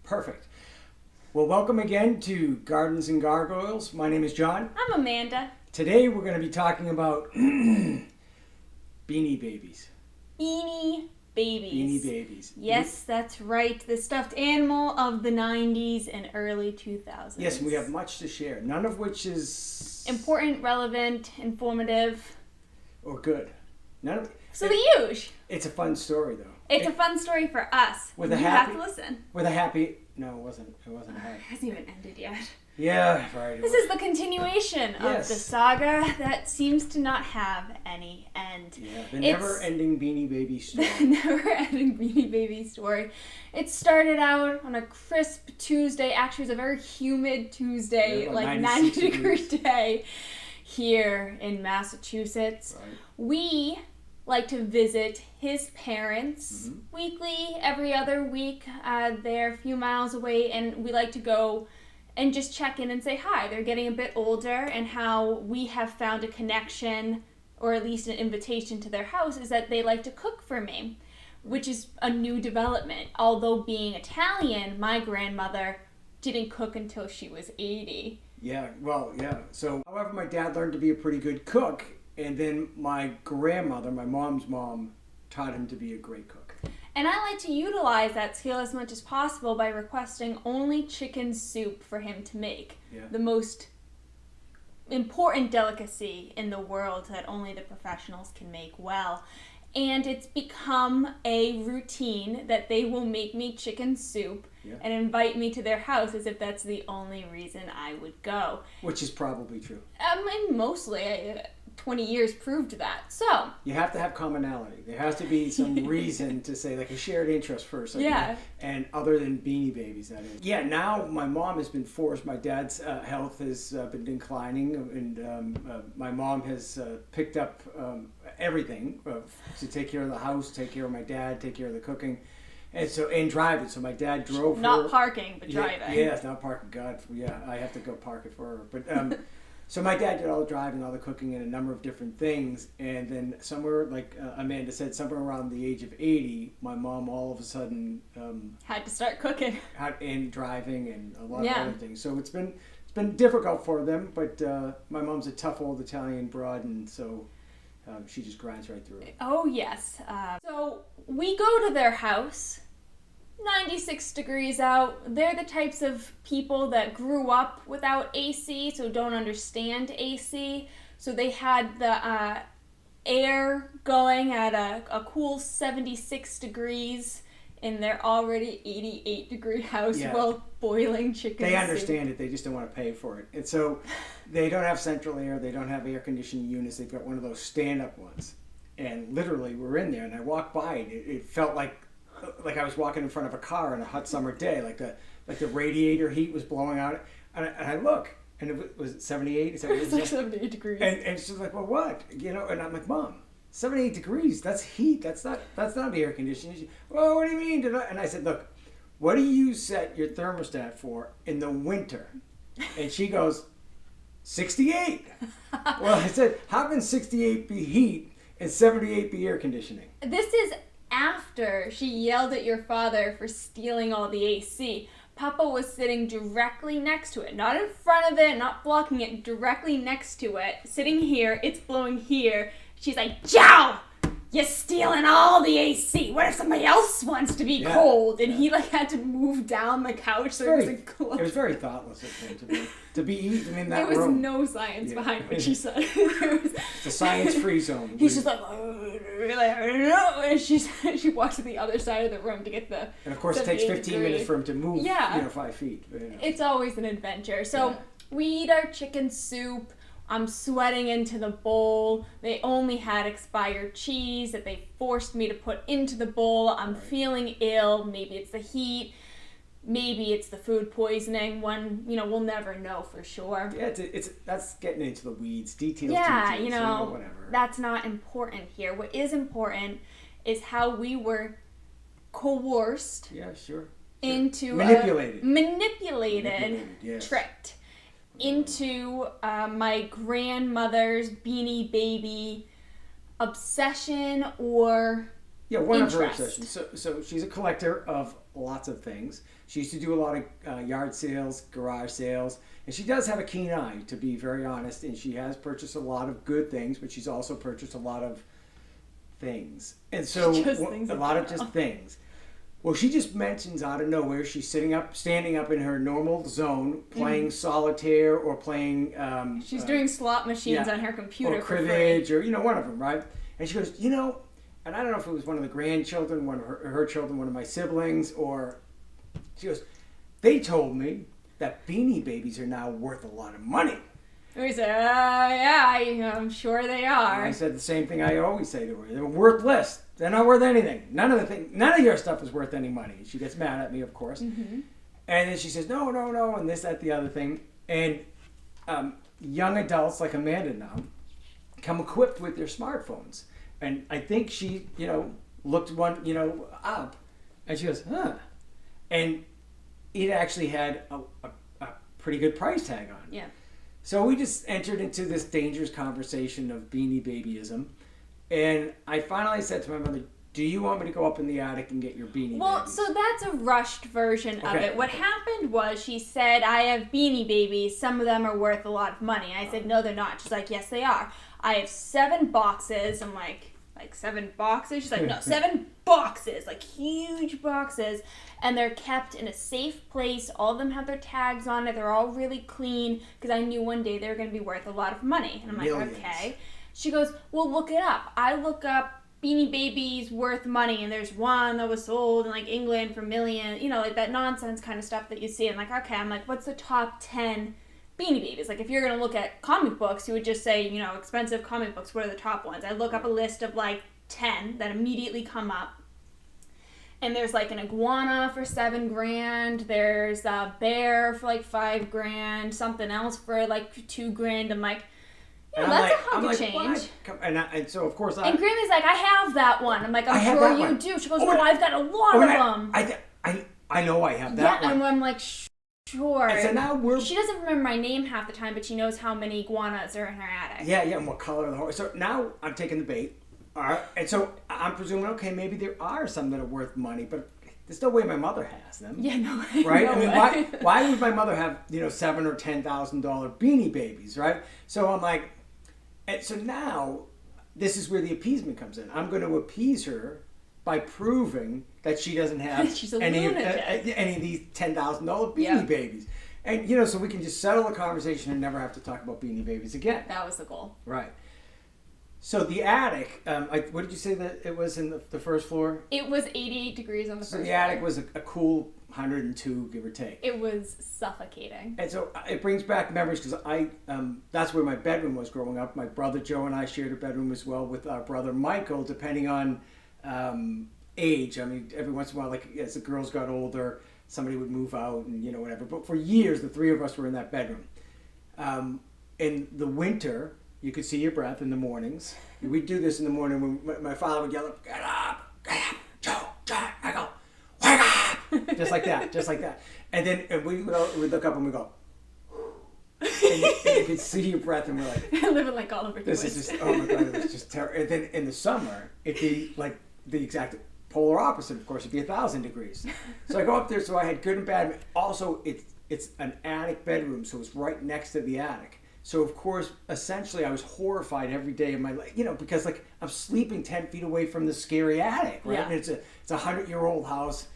Perfect. Well, welcome again to Gardens and Gargoyles. My name is John. I'm Amanda. Today we're going to be talking about Beanie Babies. Beanie Babies. Beanie Babies. Yes, that's right. The stuffed animal of the 90s and early 2000s. Yes, and we have much to share, none of which is... important, relevant, informative. Or good. None of... So the huge. It's a fun story, though. It's a fun story for us. With you a happy, have to listen. With a happy... No, it wasn't happy. It hasn't even ended yet. Yeah, right. This is the continuation of the saga that seems to not have any end. Yeah, the never-ending Beanie Baby story. The never-ending Beanie Baby story. It started out on a crisp Tuesday. Actually, it was a very humid Tuesday, yeah, like 90-degree day here in Massachusetts. Right. We like to visit his parents weekly, every other week. They're a few miles away, and we like to go and just check in and say hi. They're getting a bit older, and how we have found a connection, or at least an invitation to their house, is that they like to cook for me, which is a new development. Although being Italian, my grandmother didn't cook until she was 80. Yeah, well, yeah. So, however, my dad learned to be a pretty good cook, and then my grandmother, my mom's mom, taught him to be a great cook. And I like to utilize that skill as much as possible by requesting only chicken soup for him to make. Yeah. The most important delicacy in the world that only the professionals can make well. And it's become a routine that they will make me chicken soup and invite me to their house as if that's the only reason I would go. Which is probably true. Mostly 20 years proved that. So you have to have commonality. There has to be some reason to say, like, a shared interest first. Like, and other than Beanie Babies, that is. Yeah, now my mom has been forced. My dad's health has been declining, and my mom has picked up everything to take care of the house, take care of my dad, take care of the cooking. And drive it. So my dad drove not her. Parking, but driving. Yeah, it's not parking. God, yeah, I have to go park it for her. But so my dad did all the driving, all the cooking, and a number of different things. And then somewhere, like Amanda said, somewhere around the age of 80, my mom all of a sudden had to start cooking and driving and a lot of other things. So it's been difficult for them. But my mom's a tough old Italian broad, and so. She just grinds right through it. Oh, yes. So we go to their house, 96 degrees out. They're the types of people that grew up without AC, so don't understand AC. So they had the air going at a cool 76 degrees in their already 88-degree house while boiling chicken They soup. understand it, they just don't want to pay for it. And so they don't have central air, they don't have air conditioning units, they've got one of those stand-up ones. And literally, we're in there, and I walked by, and it felt like I was walking in front of a car on a hot summer day, like the radiator heat was blowing out. And I look, and it was 78? Is that what it was? Like 78 degrees. And she's like, well, what? You know, and I'm like, Mom, 78 degrees, that's heat, that's not air conditioning. She, well, what do you mean? And I said, look, what do you set your thermostat for in the winter? And she goes, 68. Well, I said, how can 68 be heat and 78 be air conditioning? This is after she yelled at your father for stealing all the AC. Papa was sitting directly next to it, not in front of it, not blocking it, directly next to it, sitting here, it's blowing here. She's like, Joe, you're stealing all the AC. What if somebody else wants to be cold? And he had to move down the couch so it wasn't close. It was very thoughtless of him to be eating in that room. There was no science behind what she said. It's a science-free zone. He's just like, and she walks to the other side of the room to get the. And of course, it takes 15 minutes for him to move. 5 feet. But, It's always an adventure. So we eat our chicken soup. I'm sweating into the bowl. They only had expired cheese that they forced me to put into the bowl. I'm feeling ill. Maybe it's the heat. Maybe it's the food poisoning. We'll never know for sure. Yeah, that's getting into the weeds. Details. Whatever. That's not important here. What is important is how we were coerced. Yeah, sure. Into manipulated, tricked into my grandmother's Beanie Baby obsession or one interest. of her obsessions. So she's a collector of lots of things. She used to do a lot of yard sales, garage sales, and she does have a keen eye, to be very honest, and she has purchased a lot of good things, but she's also purchased a lot of things. And so a lot of just things. Well, she just mentions out of nowhere, she's standing up in her normal zone, playing solitaire or playing... she's doing slot machines on her computer or cribbage, or, one of them, right? And she goes, and I don't know if it was one of the grandchildren, one of her children, one of my siblings, or... She goes, they told me that Beanie Babies are now worth a lot of money. We said, yeah, I'm sure they are. And I said the same thing I always say to her. They're worthless. They're not worth anything. None of your stuff is worth any money. She gets mad at me, of course. Mm-hmm. And then she says, no, and this, that, the other thing. And young adults like Amanda now come equipped with their smartphones. And I think she, looked one, up. And she goes, huh. And it actually had a pretty good price tag on it. Yeah. So we just entered into this dangerous conversation of Beanie Babyism. And I finally said to my mother, do you want me to go up in the attic and get your Beanie Babies? So that's a rushed version of it. What happened was she said, I have Beanie Babies. Some of them are worth a lot of money. I said, no, they're not. She's like, yes, they are. I have 7 boxes. I'm like 7 boxes? She's like, no, 7 boxes. Like huge boxes. And they're kept in a safe place. All of them have their tags on it. They're all really clean because I knew one day they were going to be worth a lot of money. And I'm like, Millions. Okay. She goes, well, look it up. I look up Beanie Babies worth money, and there's one that was sold in England for millions, like that nonsense kind of stuff that you see. I'm like, okay. I'm like, what's the top 10 Beanie Babies? Like, if you're going to look at comic books, you would just say, expensive comic books, what are the top ones? I look up a list of 10 that immediately come up. And there's an iguana for $7,000. There's a bear for $5,000. Something else for $2,000. I'm like, that's a hunk of change. And so of course and Grammy's like, I have that one. I'm like, I'm sure you do. She goes, no, I've got a lot of them. I know I have that one. And I'm like, sure. And so now she doesn't remember my name half the time, but she knows how many iguanas are in her attic. Yeah, and what color the horse. So now I'm taking the bait. All right, and so I'm presuming, okay, maybe there are some that are worth money, but there's no way my mother has them. Yeah, no way. Right? No I mean, way. why would my mother have $7,000 or $10,000 Beanie Babies, right? So I'm like, and so now this is where the appeasement comes in. I'm going to appease her by proving that she doesn't have She's a any lunatic. of these $10,000 Beanie Babies, and so we can just settle the conversation and never have to talk about Beanie Babies again. That was the goal. Right. So the attic, what did you say that it was in the first floor? It was 88 degrees on the first floor. So the attic was a cool 102, give or take. It was suffocating. And so it brings back memories because that's where my bedroom was growing up. My brother Joe and I shared a bedroom as well with our brother Michael, depending on age. I mean, every once in a while, as the girls got older, somebody would move out and whatever. But for years, the 3 of us were in that bedroom. In the winter, you could see your breath in the mornings. We'd do this in the morning when my father would yell, get up, Joe, Michael, wake up! just like that. And then we'd look up and we'd go, and you could see your breath and we're like, living all over the this is just, oh my God, it was just terrible. And then in the summer, it'd be the exact polar opposite, of course. It'd be 1,000 degrees. So I go up there, so I had good and bad. Also, it's an attic bedroom, so it's right next to the attic. So, of course, essentially, I was horrified every day of my life, because, I'm sleeping 10 feet away from the scary attic, right? Yeah. And it's a 100-year-old house.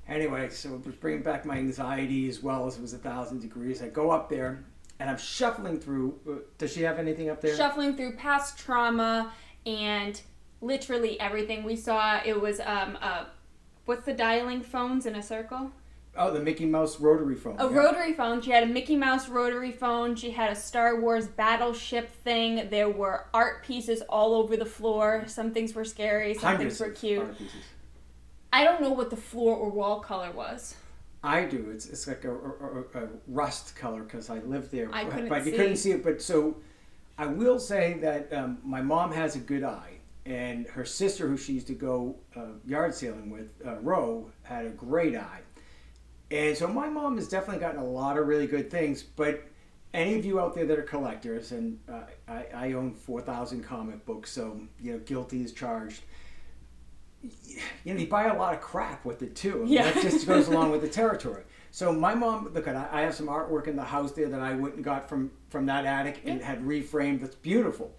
Anyway, so it was bringing back my anxiety as well as it was 1,000 degrees. I go up there, and I'm shuffling through. Does she have anything up there? Shuffling through past trauma and literally everything we saw. It was, what's the dialing phones in a circle? Oh, the Mickey Mouse rotary phone. Rotary phone. She had a Mickey Mouse rotary phone. She had a Star Wars battleship thing. There were art pieces all over the floor. Some things were scary. Some things were cute. Art pieces. I don't know what the floor or wall color was. I do. It's like a rust color because I lived there. But you couldn't see it. But so I will say that my mom has a good eye. And her sister, who she used to go yard sailing with, Ro, had a great eye. And so my mom has definitely gotten a lot of really good things, but any of you out there that are collectors, and I own 4,000 comic books, so guilty as charged. you buy a lot of crap with it too. That just goes along with the territory. So my mom, look, I have some artwork in the house there that I went and got from that attic and had reframed. That's beautiful.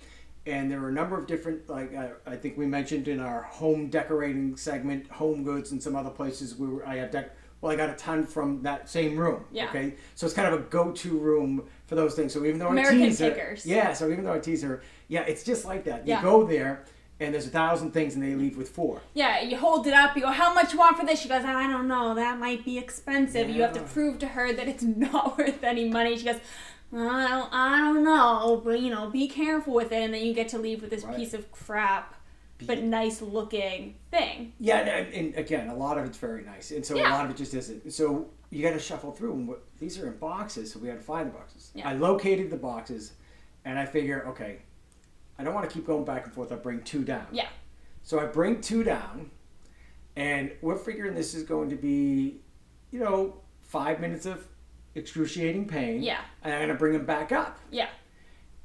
And there were a number of different, like I think we mentioned in our home decorating segment, Home Goods and some other places where I got a ton from that same room. Yeah. Okay. So it's kind of a go-to room for those things. So even though American pickers. So even though I tease her, it's just like that. You go there and there's 1,000 things and they leave with 4. Yeah, you hold it up, you go, how much you want for this? She goes, I don't know, that might be expensive. You have to prove to her that it's not worth any money. She goes, I don't know, but be careful with it. And then you get to leave with this piece of crap, but nice looking thing. Yeah, and again, a lot of it's very nice. And so a lot of it just isn't. So you got to shuffle through them. These are in boxes, so we had to find the boxes. Yeah. I located the boxes, and I figure, okay, I don't want to keep going back and forth. I bring 2 down. Yeah. So I bring 2 down, and we're figuring this is going to be, 5 minutes of excruciating pain. Yeah. And I'm going to bring them back up. Yeah.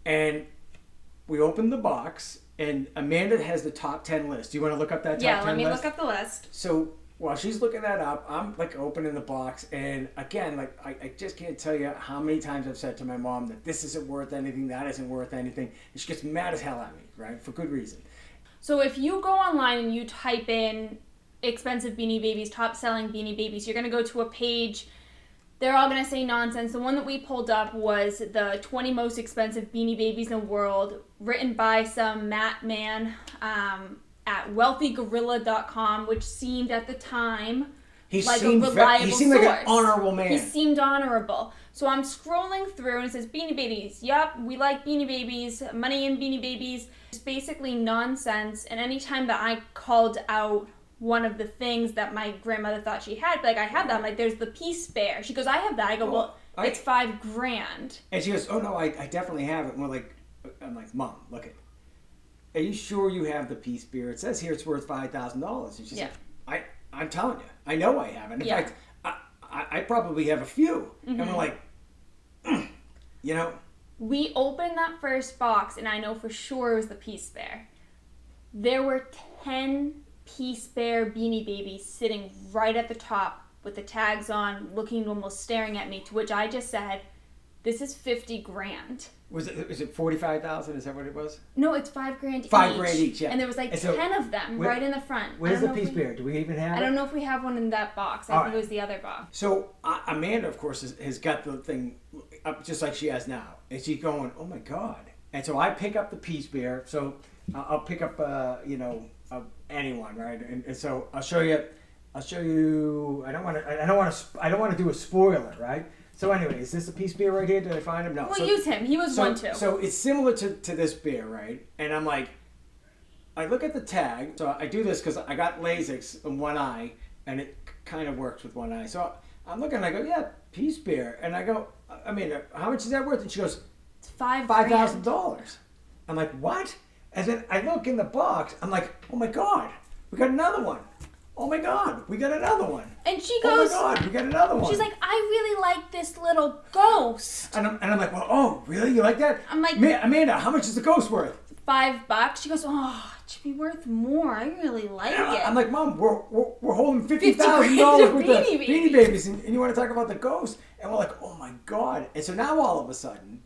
And we open the box, and Amanda has the top 10 list. Do you want to look up that top 10 list? Yeah, let me look up the list. So while she's looking that up, I'm opening the box, and again, I just can't tell you how many times I've said to my mom that this isn't worth anything, that isn't worth anything, and she gets mad as hell at me, right? For good reason. So if you go online and you type in expensive Beanie Babies, top selling Beanie Babies, you're going to go to a page. They're all going to say nonsense. The one that we pulled up was the 20 most expensive Beanie Babies in the world, written by some Matt man at wealthygorilla.com, which seemed at the time a reliable source. He seemed like an honorable man. He seemed honorable. So I'm scrolling through and it says Beanie Babies. Yup, we like Beanie Babies. Money in Beanie Babies. It's basically nonsense. And anytime that I called out one of the things that my grandmother thought she had, I have that. I'm like, there's the Peace Bear. She goes, I have that. I go, it's $5,000. And she goes, oh no, I definitely have it. And I'm like, Mom, look it. Are you sure you have the Peace Bear? It says here it's worth $5,000. And she's like, I'm telling you, I know I have it. In fact, I probably have a few. Mm-hmm. And we're like, We opened that first box, and I know for sure it was the Peace Bear. There were 10 Peace Bear Beanie Babies sitting right at the top with the tags on, looking almost staring at me, to which I just said, this is $50,000. Is it 45,000? Is that what it was? No, it's $5,000 each. $5,000 each, yeah. And there was 10 of them right in the front. Where's the Peace Bear? Do we even have it? I don't know if we have one in that box. I think it was the other box. So Amanda, of course, has got the thing up just like she has now. And she's going, oh my God. And so I pick up the Peace Bear. So I'll pick up, anyone, right? And so I'll show you. I don't want to do a spoiler, right? So anyway, is this a Peace Bear right here? Did I find him? No. We'll use him. He was one too. So it's similar to this bear, right? And I'm like, I look at the tag. So I do this because I got LASIK in one eye, and it kind of works with one eye. So I'm looking, and I go, yeah, Peace Bear. And I go, I mean, how much is that worth? And she goes, it's $5,000. I'm like, what? And then I look in the box. I'm like, oh my God, we got another one. Oh my God, we got another one. And she goes, oh my God, we got another one. She's like, I really like this little ghost. And I'm like, well, oh, really? You like that? I'm like, Amanda, how much is the ghost worth? $5. She goes, oh, it should be worth more. I really like it. I'm like, Mom, we're holding $50,000 worth of Beanie Babies, and you want to talk about the ghost? And we're like, oh my God. And so now all of a sudden,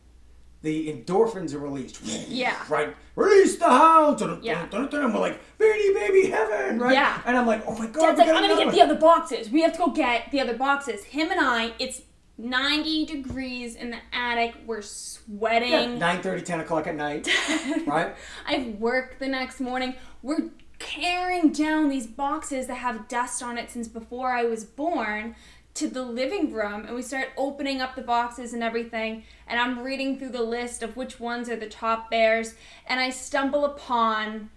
the endorphins are released. Yeah. Right? Release the hounds. Yeah. And we're like, Beanie Baby heaven, right? Yeah. And I'm like, oh my God. Dad's like, I'm going to get the other boxes. We have to go get the other boxes. Him and I, it's 90 degrees in the attic. We're sweating. Yeah, 9:30, 10 o'clock at night, right? I have work the next morning. We're carrying down these boxes that have dust on it since before I was born to the living room, and we start opening up the boxes and everything, and I'm reading through the list of which ones are the top bears, and I stumble upon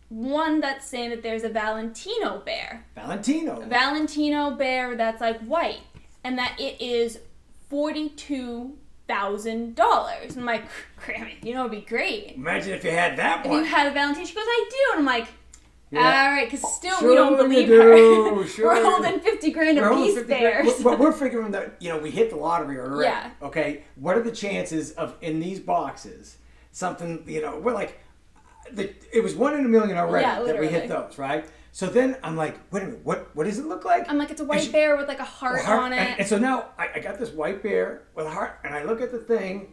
one that's saying that there's a Valentino bear. Valentino bear that's like white, and that it is $42,000. I'm like, Grammy, it'd be great. Imagine if you had that one. If you had a Valentino. She goes, I do. And I'm like, all right, because still we don't believe her. Sure. We're holding $50,000 a piece there. But we're figuring that, we hit the lottery already. Yeah. Okay, what are the chances of, in these boxes, something, we're like, it was 1 in a million already that we hit those, right? So then I'm like, wait a minute, what does it look like? I'm like, it's a white bear with like a heart on it. And so now I got this white bear with a heart, and I look at the thing,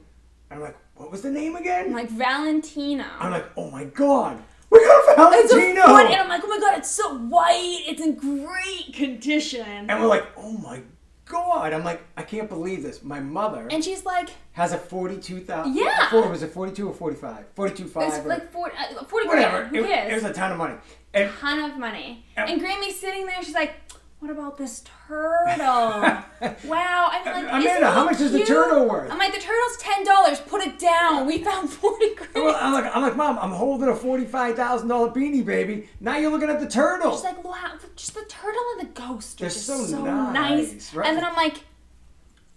and I'm like, what was the name again? I'm like, Valentino. I'm like, oh my God, we got a Valentino! And I'm like, oh my God, it's so white. It's in great condition. And we're like, oh my God. I'm like, I can't believe this. My mother. And she's like. Has a 42,000. Yeah. Was it 42 or 45? 42.5. It's like 40 whatever. Who cares? It was a ton of money. A ton of money. And Grammy's sitting there. She's like, what about this turtle? Wow. I'm like, Amanda, how much is the turtle worth? I'm like, the turtle's $10. Put it down. We found 40 grand. Well, I'm like, Mom, I'm holding a $45,000 Beanie Baby. Now you're looking at the turtle. She's like, wow, just the turtle and the ghost are They're just so nice. Right? And then I'm like,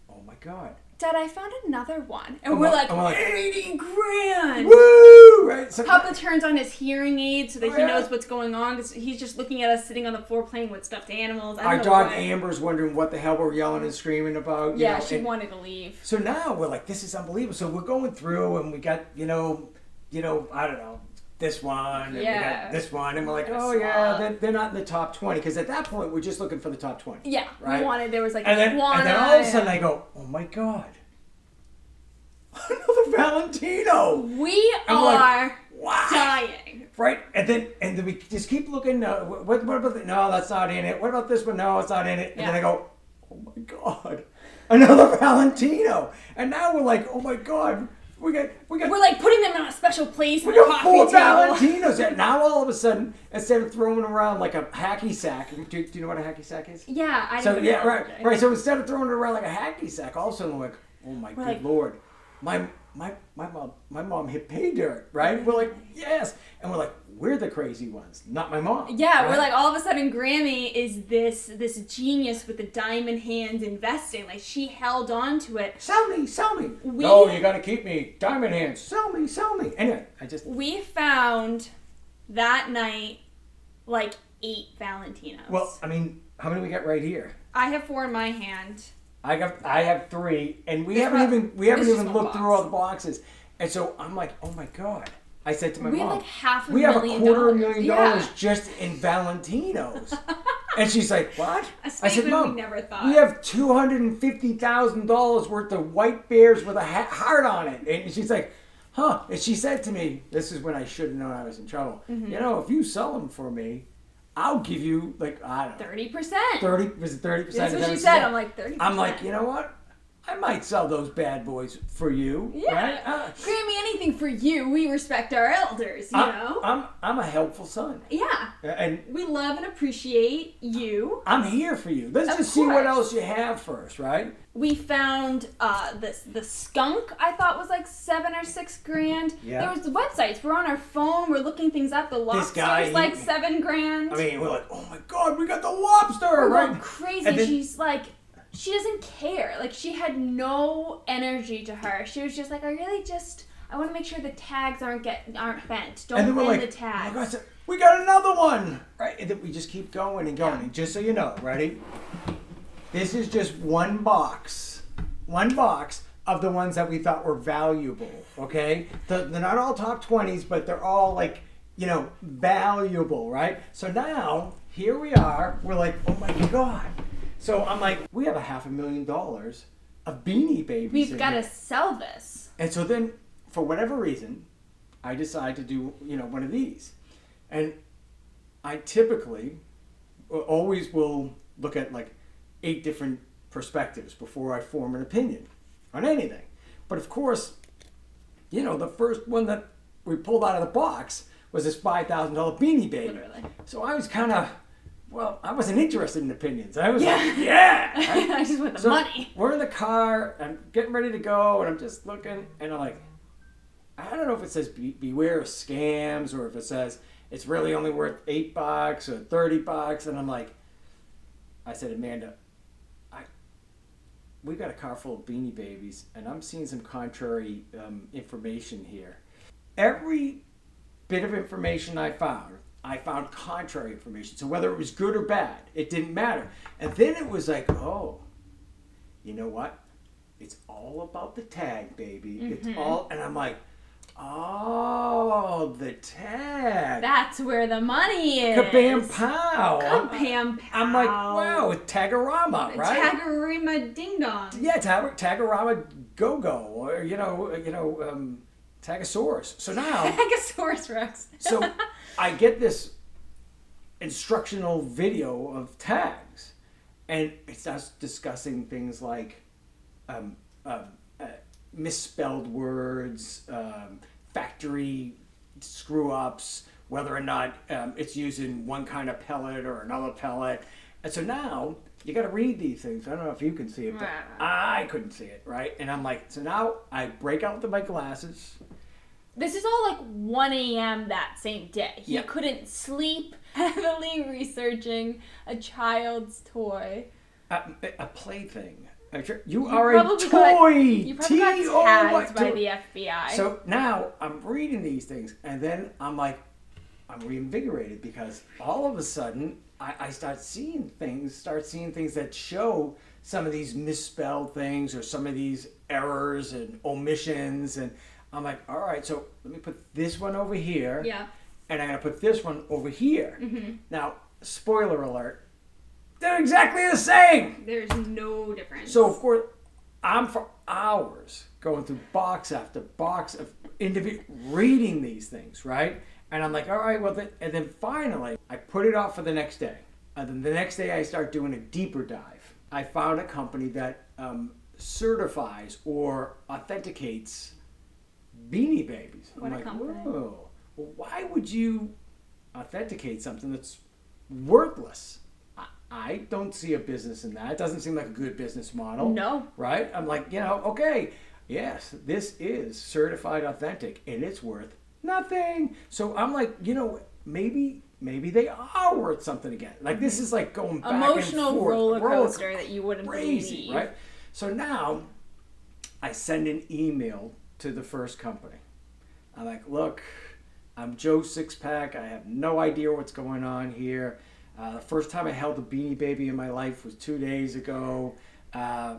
oh my God. Dad, I found another one. And we're like, 80 grand. Woo! Right? So Papa turns on his hearing aid so that he knows what's going on. He's just looking at us sitting on the floor playing with stuffed animals. Our dog Amber's wondering what the hell we're yelling and screaming about. Yeah, she wanted to leave. So now we're like, this is unbelievable. So we're going through and we got, I don't know, this one, and we got this one, and we're like, oh yeah, they're not in the top 20, because at that point we're just looking for the top 20. Yeah, right? There was like and then all of a sudden I go, oh my God, another Valentino. We are like, dying. Right, and then we just keep looking. What about no, that's not in it. What about this one? No, it's not in it. And then I go, oh my God, another Valentino. And now we're like, oh my God. We're like putting them in a special place. We got 4 Valentinos. And now all of a sudden, instead of throwing around like a hacky sack, do you know what a hacky sack is? Yeah, I know. So yeah, right. So instead of throwing it around like a hacky sack, all of a sudden we're like, oh my good Lord, my mom hit pay dirt, right? We're like, yes, and we're like, we're the crazy ones, not my mom. Yeah, right? We're like, all of a sudden Grammy is this genius with the diamond hands investing. Like, she held on to it. Sell me. No, you gotta keep me. Diamond hands. Sell me. Anyway, we found that night like 8 Valentinos. Well, I mean, how many we got right here? I have 4 in my hand. I have 3, and we haven't even looked through all the boxes. And so I'm like, oh my God. I said to my mom, we have like $500,000. We have $250,000 just in Valentinos. And she's like, what? I said, Mom, we never thought. We have $250,000 worth of white bears with a heart on it. And she's like, huh. And she said to me, this is when I should have known I was in trouble. Mm-hmm. If you sell them for me, I'll give you, like, I don't know. 30%. Was it 30%? That's what she said. I'm like, 30%. I'm like, you know what? I might sell those bad boys for you. Yeah. Right? Grammy, anything for you. We respect our elders, you know? I'm a helpful son. Yeah. And we love and appreciate you. I'm here for you. Let's just see what else you have first, right? We found the skunk, I thought was like $7 or $6 grand. Yeah. There was the websites. We're on our phone. We're looking things up. The lobster's like $7 grand. I mean, we're like, oh my God, we got the lobster, we're right? Going crazy. She's like, she doesn't care. Like, she had no energy to her. She was just like, I want to make sure the tags aren't bent. Don't bend the tags. Oh God, we got another one, right? And then we just keep going and going. And just so you know, ready? This is just one box of the ones that we thought were valuable, okay? They're not all top 20s, but they're all like, valuable, right? So now, here we are. We're like, oh my God. So I'm like, we have $500,000 of Beanie Babies. We've got to sell this. And so then, for whatever reason, I decide to do, one of these. And I typically always will look at like 8 different perspectives before I form an opinion on anything. But of course, the first one that we pulled out of the box was this $5,000 Beanie Baby. Literally. So I was kind of, I wasn't interested in opinions. I was like, yeah. Right? I just want the money. We're in the car, I'm getting ready to go, and I'm just looking, and I'm like, I don't know if it says beware of scams, or if it says it's really only worth $8 or $30, and I'm like, I said, Amanda, we've got a car full of Beanie Babies, and I'm seeing some contrary information here. Every bit of information I found contrary information. So whether it was good or bad, it didn't matter. And then it was like, oh, you know what? It's all about the tag, baby. Mm-hmm. It's all, and I'm like, Oh, the tag. That's where the money is. Kabam pow. Kabam pow. I'm like, wow, it's Tagarama, right? Tagarima ding dong. Yeah, Tagarama go-go, or, Tagasaurus. So now... Tagasaurus Rex. So I get this instructional video of tags, and it starts discussing things like misspelled words, factory screw-ups, whether or not it's using one kind of pellet or another pellet. And so now you got to read these things. I don't know if you can see it, but I couldn't see it, right? And I'm like, so now I break out my glasses. This is all like 1 a.m. that same day. He couldn't sleep, heavily researching a child's toy. A plaything. You are a toy. You probably got tagged by the FBI. So now I'm reading these things, and then I'm like, I'm reinvigorated because all of a sudden I start seeing things that show some of these misspelled things or some of these errors and omissions, and I'm like, all right, so let me put this one over here. Yeah. And I'm going to put this one over here. Mm-hmm. Now, spoiler alert, they're exactly the same. There's no difference. So, of course, I'm for hours going through box after box of reading these things, right? And I'm like, all right, well, and then finally, I put it off for the next day. And then the next day, I start doing a deeper dive. I found a company that certifies or authenticates Beanie Babies. What a company. Whoa. Well, why would you authenticate something that's worthless? I don't see a business in that. It doesn't seem like a good business model. No. Right? I'm like, okay, yes, this is certified authentic, and it's worth nothing. So I'm like, maybe they are worth something again. Like, this is like going back emotional and forth. roller coaster that you wouldn't believe. Right? So now I send an email to the first company. I'm like, look, I'm Joe Sixpack. I have no idea what's going on here. The first time I held a Beanie Baby in my life was 2 days ago. Blah,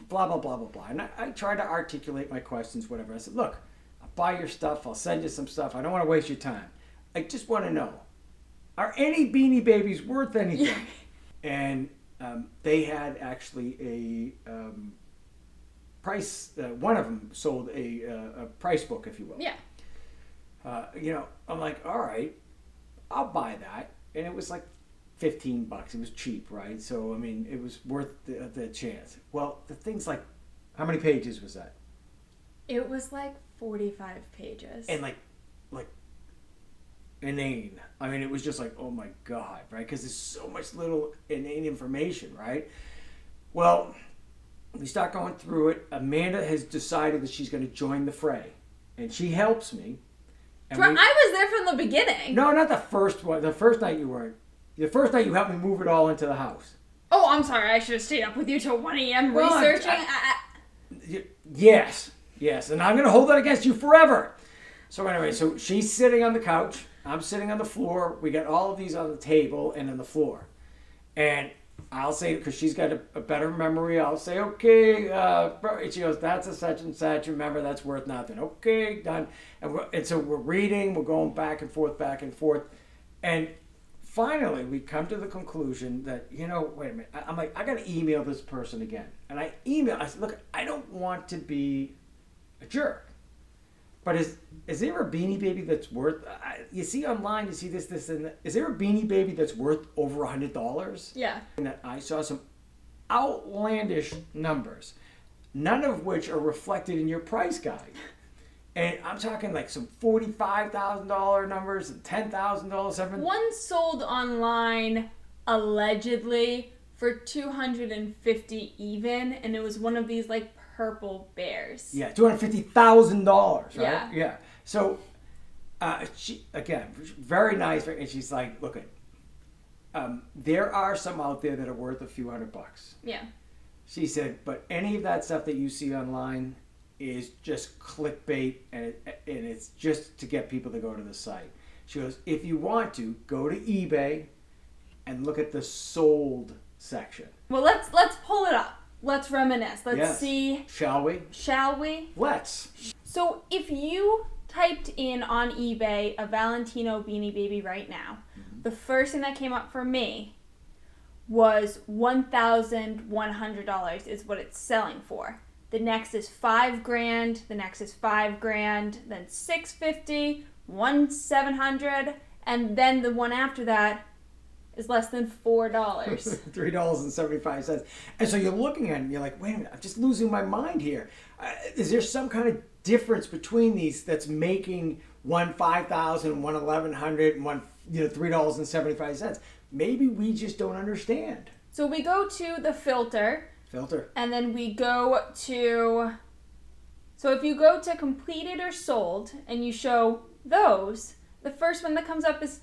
blah, blah, blah, blah. And I tried to articulate my questions, whatever. I said, look, I'll buy your stuff. I'll send you some stuff. I don't want to waste your time. I just want to know, are any Beanie Babies worth anything? And they had actually a price. One of them sold a price book, if you will. Yeah. I'm like, all right, I'll buy that. And it was like $15. It was cheap, right? So, I mean, it was worth the chance. Well, the thing's like, how many pages was that? It was like 45 pages. And like inane. I mean, it was just like, oh my God, right? Because there's so much little inane information, right? Well, we start going through it. Amanda has decided that she's going to join the fray. And she helps me. And I was there from the beginning. No, not the first one. The first night you weren't. The first night you helped me move it all into the house. Oh, I'm sorry. I should have stayed up with you till 1 a.m. researching. Yes. And I'm going to hold that against you forever. So anyway, so she's sitting on the couch. I'm sitting on the floor. We got all of these on the table and on the floor. And I'll say, because she's got a better memory, I'll say, okay, and she goes, that's a such and such. Remember, that's worth nothing. Okay, done. And so we're reading. We're going back and forth. And finally, we come to the conclusion that, wait a minute. I'm like, I got to email this person again. And I said, look, I don't want to be a jerk. But is there a Beanie Baby that's worth, you see online, you see this, and that. Is there a Beanie Baby that's worth over $100? Yeah. And that I saw some outlandish numbers, none of which are reflected in your price guide. And I'm talking like some $45,000 numbers and $10,000. One sold online allegedly for $250 even, and it was one of these like purple bears. Yeah, $250,000, right? Yeah. So, she, again, very nice, and she's like, look, there are some out there that are worth a few $100. Yeah. She said, but any of that stuff that you see online is just clickbait, and it's just to get people to go to the site. She goes, if you want to, go to eBay and look at the sold section. Well, let's pull it up. Let's reminisce. Let's see. Shall we? Shall we? Let's. So if you typed in on eBay a Valentino Beanie Baby right now. The first thing that came up for me was $1,100 is what it's selling for. The next is $5,000. The next is $5,000. Then $650, $700, and then the one after that is less than $4. $3.75. And so you're looking at it and you're like, wait a minute, I'm just losing my mind here. Is there some kind of difference between these that's making one $5,000, one $1,100, and one $3.75? Maybe we just don't understand. So we go to the filter. And then we go to... So if you go to completed or sold and you show those, the first one that comes up is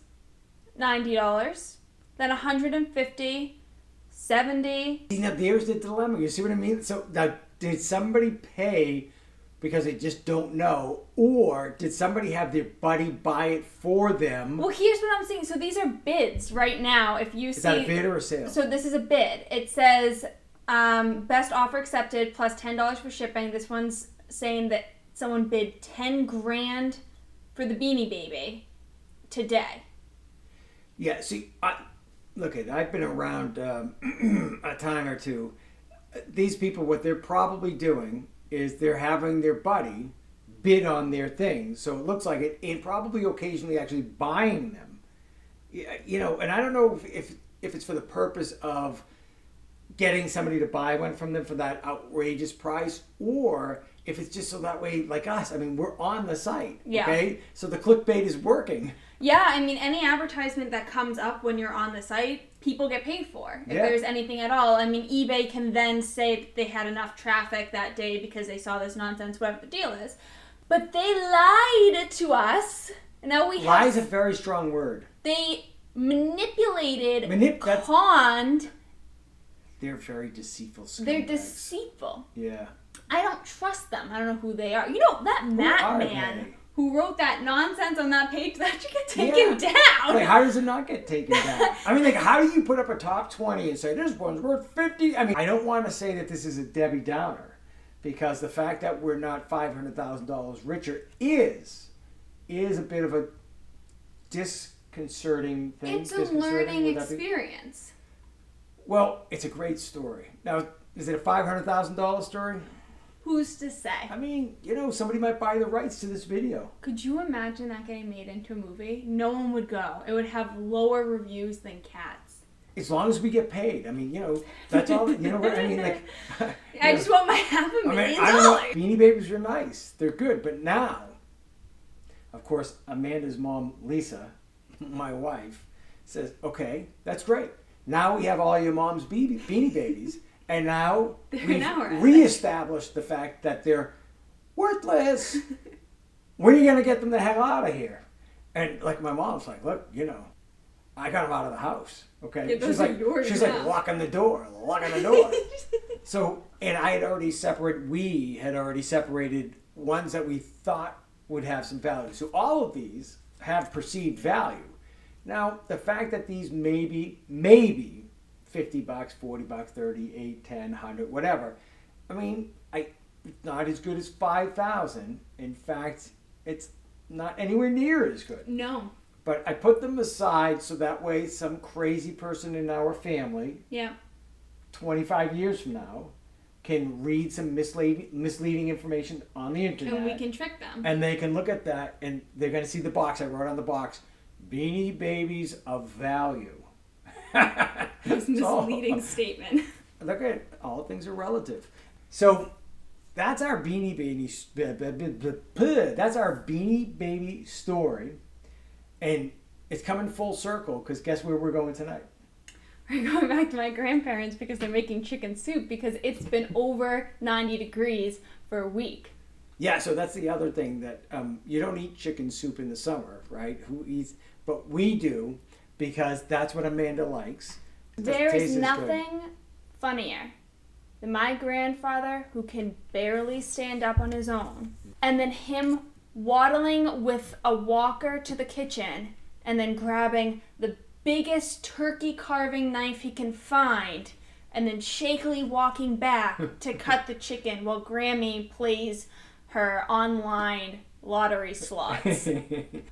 $90, then $150, $70. Now there's the dilemma. You see what I mean? So now, did somebody pay because they just don't know, or did somebody have their buddy buy it for them? Well, here's what I'm saying. So these are bids right now. If you see, is that a bid or a sale? So this is a bid. It says best offer accepted plus $10 for shipping. This one's saying that someone bid $10,000 for the Beanie Baby today. Yeah. See, I've been around a time or two. These people, what they're probably doing is they're having their buddy bid on their things. So it looks like it, and probably occasionally actually buying them. And I don't know if it's for the purpose of getting somebody to buy one from them for that outrageous price, or if it's just so that way, like us, I mean, we're on the site, okay? So the clickbait is working. Yeah, I mean, any advertisement that comes up when you're on the site, people get paid for, if there's anything at all. I mean, eBay can then say that they had enough traffic that day because they saw this nonsense, whatever the deal is. But they lied to us. Now we Lie is a very strong word. They manipulated, conned. They're very deceitful scumbags. They're deceitful. Yeah. I don't trust them. I don't know who they are. You know, that Matt man who wrote that nonsense on that page, that should get taken down. Like, how does it not get taken down? I mean, like, how do you put up a top 20 and say, this one's worth 50? I mean, I don't want to say that this is a Debbie Downer, because the fact that we're not $500,000 richer is a bit of a disconcerting thing. It's a learning experience. Well, it's a great story. Now, is it a $500,000 story? Who's to say? I mean, somebody might buy the rights to this video. Could you imagine that getting made into a movie? No one would go. It would have lower reviews than Cats. As long as we get paid. I mean, that's all. I mean, like... I just want my $500,000. I don't know. Beanie Babies are nice. They're good. But now, of course, Amanda's mom, Lisa, my wife, says, okay, that's great. Now we have all your mom's Beanie Babies. And now we've reestablished the fact that they're worthless. When are you going to get them the hell out of here? And like my mom's like, look, I got them out of the house. Okay, yeah, she's like locking the door. So, and we had already separated ones that we thought would have some value. So all of these have perceived value. Now, the fact that these maybe $50, $40, 30, 8, 10, 100, whatever. I mean, it's not as good as 5,000. In fact, it's not anywhere near as good. No. But I put them aside so that way some crazy person in our family, 25 years from now, can read some misleading information on the internet. And we can trick them. And they can look at that and they're going to see the box. I wrote on the box, Beanie Babies of value. This misleading statement. Look at all things are relative. So that's our Beanie Baby story, and it's coming full circle because guess where we're going tonight? We're going back to my grandparents because they're making chicken soup because it's been over 90 degrees for a week. Yeah, so that's the other thing that you don't eat chicken soup in the summer, right? Who eats? But we do. Because that's what Amanda likes. There is nothing funnier than my grandfather, who can barely stand up on his own, and then him waddling with a walker to the kitchen and then grabbing the biggest turkey carving knife he can find and then shakily walking back to cut the chicken while Grammy plays her online lottery slots.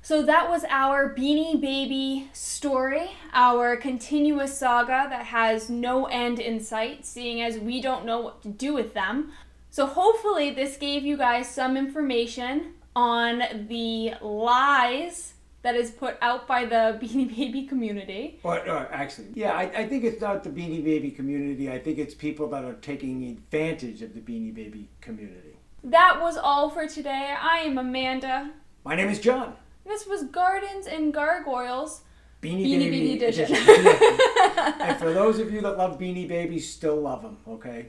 So that was our Beanie Baby story, our continuous saga that has no end in sight, seeing as we don't know what to do with them. So hopefully this gave you guys some information on the lies that is put out by the Beanie Baby community. Actually, yeah, I think it's not the Beanie Baby community. I think it's people that are taking advantage of the Beanie Baby community. That was all for today. I am Amanda. My name is John. This was Gardens and Gargoyles. Beanie Baby edition. And for those of you that love Beanie Babies, still love them, okay?